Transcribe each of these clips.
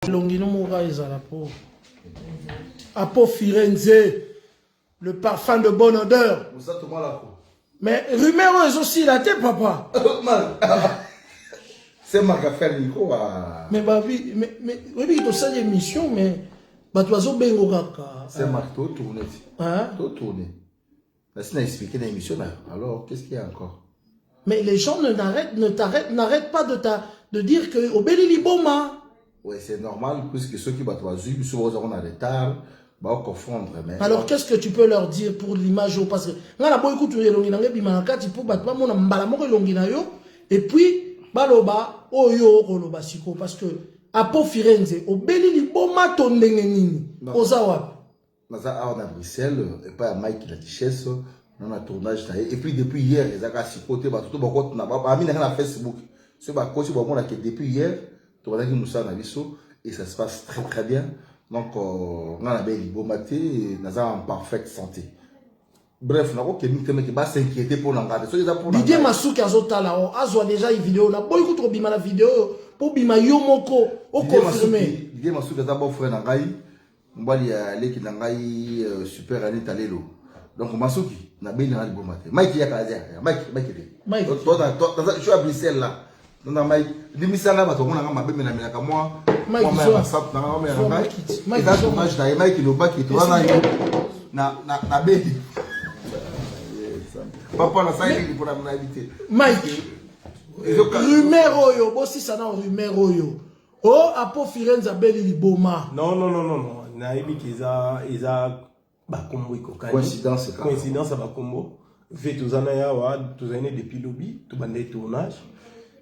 Longino Moura Ezalapo. Apo Firenze, le parfum de bonne odeur. Mais rumeur est aussi la tête, papa. C'est ma café Nico. Mais babi, oui, tu as des émissions, mais Batoiso Bengo Kaka. C'est ma tout tourné. Hein? Tout tourné. Là, c'est expliqué l'émission là. Alors, qu'est-ce qu'il y a encore? Mais les gens n'arrêtent pas de dire que au Beli Boma. Oui, c'est normal, puisque ceux qui battent Wazu, souvent on a en retard, bah confondre. Mais alors, qu'est-ce que tu peux leur dire pour l'image? Parce que là, la écoute, tu peux battre mon ambalamoko longinayo, et puis, baloba, oyo, koloba siko, parce que, Apo Firenze, au Beli Boma tondengenini, Ozawa. Naza on a Bruxelles, et pas à Mike la Tichesse, on a tournage, et puis depuis hier, les agents sicotés, bah tout le monde n'a pas mis dans Facebook. Ce bah coach, bah on a que depuis hier, tout le monde nous ça et ça se passe très très bien. Donc on a bien beau maté, naza en parfaite santé. Bref, on a aucun mythe qui va s'inquiéter pour l'engager. Didier Masuki azotala, azo déjà une vidéo, na boy ko bima la vidéo, pour bima yomoko, au confirmé. Didier Masuki est bon frère Nangai. Mbali ya leki nangai super ali talelo. Donc Masuki na beni na bon matin. Mike ya kaza. Mike. Toi je suis à Bruxelles là. Donc Mike, dimisanga ba to mona nga mabe mena mena ka moi. Mike so na nga mena nga. Mike da tournage da Mike lo baki to na beni. Papa na sai pour la invité. Mike. Rumeur oyo, bossi sana rumeur oyo. Oh, Apo Firenze Beli Liboma. Non. Naïbi kiza bakombo ikokani. Coïncidence à bakombo. Fait tozana yawa, tozane depuis lobby, to bandé tournage.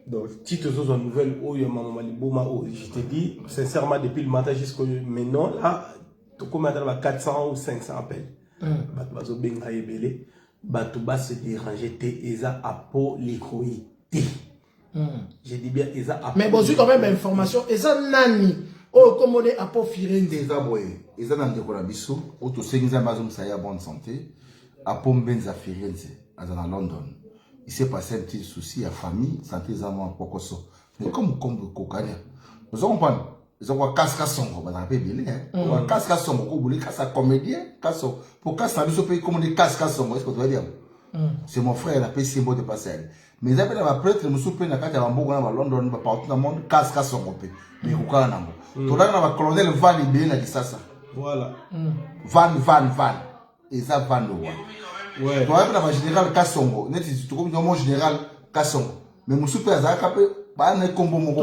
Donc, titre aux nouvelles, oyo maman Liboma, je te dis, sincèrement, depuis le matin jusqu'au maintenant, là, tu commences à 400 ou 500 appels. Bato benga ebele, bato bas se déranger, te eza Apo Likoi. J'ai dit bien, eza Apo. Mais bon, j'ai quand même information, eza nani. Oh, comme on est Apo Firenze. Ils ont un biso, auto sengiza mazum saya bonne santé, Apo Mbenza Firenze, à London. Il s'est passé un petit souci à famille, santé zama pokoso. Mais comme kokanya, nous avons pas, ils ont casque songo, on a appelé bien, hein. Casque songo, ko bouli casque comédien, casque pour casque biso pays comme des casque songo, est-ce que tu vas dire? C'est mon frère, il a payé 6 mots de passage. Mais ils appellent la prêtre, nous soupent na kati ya Bambogo na London, partout dans le monde, casque songo pe. Mais kokana nango. Tolanga na colonel Van ibé na kisasa. Voilà. Van. Et ça, Van Loa. Ouais. Tu vois, le général Kassongo. Tu comme mon général Kassongo. Mais mon super Azaka, un combo mon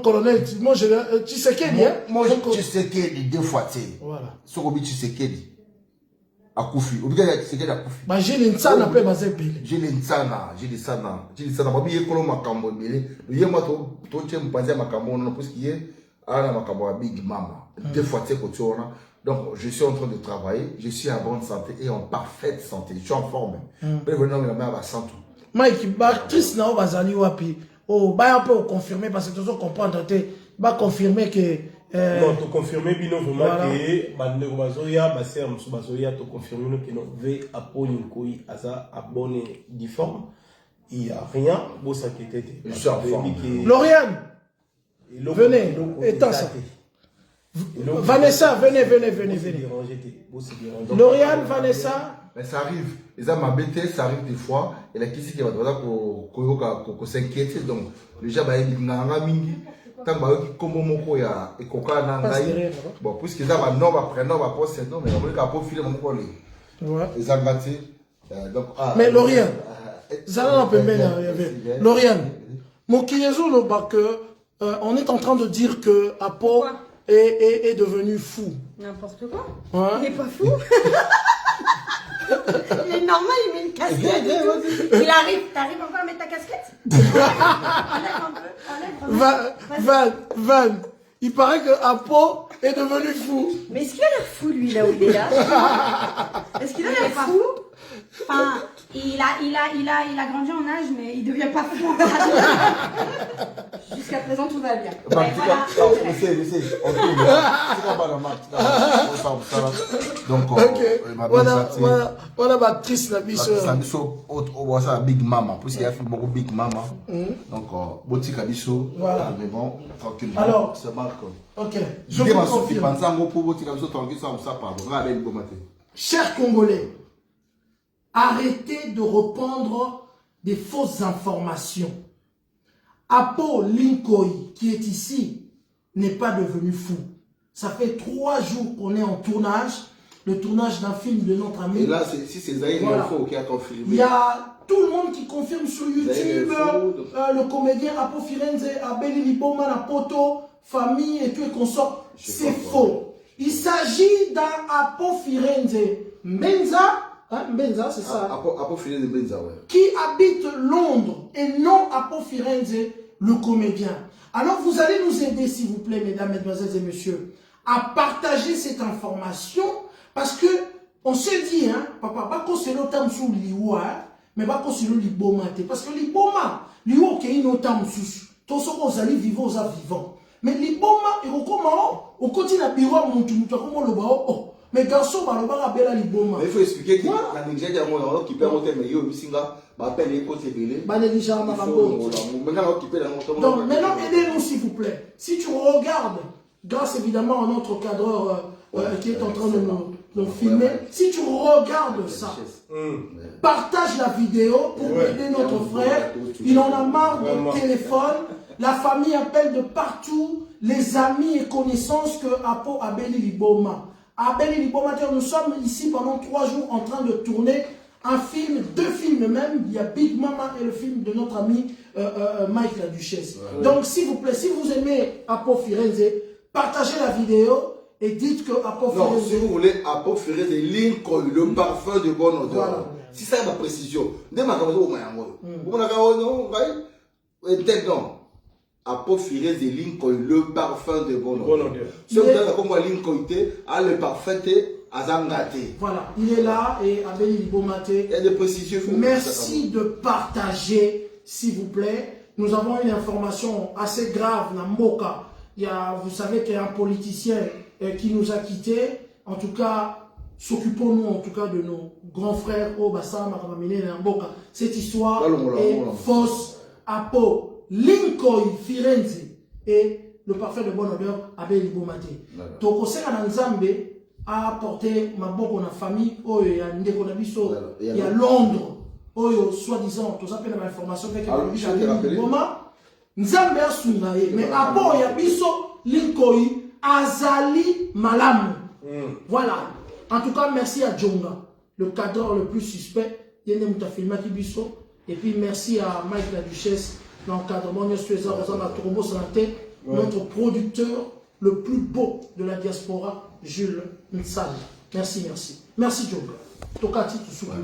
colonel, mon général, tu sais qui est? Moi, tu sais qui est 2 fois. Voilà. Sokobi, tu sais qui est. Akoufi. Obligatoire, tu sais qui est Akoufi. Bah, j'ai l'insana, peu basé pile. J'ai l'insana. Babi, il est comme ma cambo. Il y a moi, tu tiens, penser à ma cambo, non, parce qu'il y a ma cambo, big mama. 2 fois, tu sais, donc, je suis en train de travailler, je suis en bonne santé et en parfaite santé. Je suis en forme. Mike, actrice na bazali wapi. Oh, bah un peu confirmer parce que tu dois comprendre te ba confirmer que non, tu confirmer bino vraiment que bande bazoya ba ser musu bazoya tu confirmer que non ve Apo Likoi asa abonné difforme. Il y a rien, bon ça qui était. Je suis en forme. Lauriane. Venez, étant ça. Vanessa, venez. Lauriane, Vanessa. Mais ça arrive. Les hommes m'embêtent, ça arrive des fois. Et la question qui va devoir s'inquiéter. Donc, les gens vont dire mingi. Tant que comme mon ya et coca nangai. Bon, puisqu'ils ont un nom après nom, après c'est nom, mais on veut qu'à profiler mon collègue. Les ont gâté. Donc, mais Lauriane, Zala peut bien. Lauriane, mon kiyezo no pas que on est en train de dire que Apo est devenu fou. N'importe quoi. Ouais. Il n'est pas fou. Il est normal, il met une casquette. Il arrive, t'arrives encore à mettre ta casquette? Enlève un peu. Van, il paraît que Apo est devenu fou. Mais est-ce qu'il a l'air fou, lui, là où il est là? Est-ce qu'il a l'air fou? Enfin, il a grandi en âge, mais il devient pas fou encore. Jusqu'à présent, tout va bien. Bah, Ouais, voilà. laissez, on tourne. C'est pas mal, donc, voilà ma actrice la biso. La biso, on ça Big Mama, parce qu'il y a fait beaucoup Big Mama. Donc, Boti Kabiso, mais bon, tranquillement. Alors, c'est marque. Ok, je vous confirme. Chers Congolais, arrêtez de répandre des fausses informations. Apo Linkoy, qui est ici, n'est pas devenu fou. Ça fait 3 jours qu'on est en tournage, le tournage d'un film de notre ami. Et là, si c'est Zahir Info qui a confirmé. Il y a tout le monde qui confirme sur YouTube, le comédien Apo Firenze, Abeli Liboma, Napoto, famille et tout et consort. C'est faux. Il s'agit d'un Apo Firenze Mbenza. Hein, Mbenza, c'est ça. Apo Firenze Mbenza, ouais. Qui habite Londres et non Apo Firenze, le comédien. Alors vous allez nous aider, s'il vous plaît, mesdames, mesdemoiselles et messieurs, à partager cette information parce que on se dit, hein, papa, pas qu'on se l'otam sous liwa, mais pas qu'on se l'iboma, parce que l'iboma, liwa qui est notam sous, tout ce qu'on s'allie vivant, aux vivants. Mais l'iboma, et au continue à biwa, mon tout, comment le bao, oh. Mais garçon, bah, le bar a bella l'iboma. Mais il faut expliquer que la Nigeria, qui peut monter, mais il y a aussi les côtes ébélées. Donc maintenant, aidez-nous s'il vous plaît. Si tu regardes, grâce évidemment à notre cadreur qui est en train de nous filmer, si tu regardes ça, partage la vidéo pour aider notre frère. Il en a marre de téléphone. La famille appelle de partout, les amis et connaissances que Apo Abeli Liboma. Abeli Liboma, nous sommes ici pendant 3 jours en train de tourner un film, 2 films même. Il y a Big Mama et le film de notre ami Mike la Duchesse. Donc s'il vous plaît, si vous aimez Apo Firenze, partagez la vidéo et dites que Apo Firenze... Non, si vous voulez Apo Firenze, Lincoln, le parfum de bonne odeur. Voilà. Si ça est ma précision, Apo Firenze Lincoln, le parfum de bonne odeur. Si vous avez comme Lincoln, le parfum de Azangate. Voilà, il est là et Abeli Libomate. Il y a des précisions. Merci de partager, s'il vous plaît. Nous avons une information assez grave, Namboka. Vous savez qu'il y a un politicien qui nous a quittés. En tout cas, s'occupons-nous en tout cas de nos grands frères au Bassam, Makamamine, Namboka. Cette histoire est fausse. Apo Lincoln Firenze et le parfum de bonne odeur Abeli Libomate. Donc, au Sénat Nzambe a apporté ma bonne famille, il y a Ndeko Nabiso, il y a Londres, soi-disant, tout ça fait l'information avec Abeli Liboma. Nzambe a sungaye, mais après il y a Biso Lincoln Azali Malamu. Voilà. En tout cas, merci à Djonga, le cadre le plus suspect. Il y a un film qui Biso. Et puis merci à Mike la Duchesse, l'encadrement, notre producteur le plus beau de la diaspora, Jules Nsal. Merci, merci. Merci, Djonga. Tokati, tu souviens.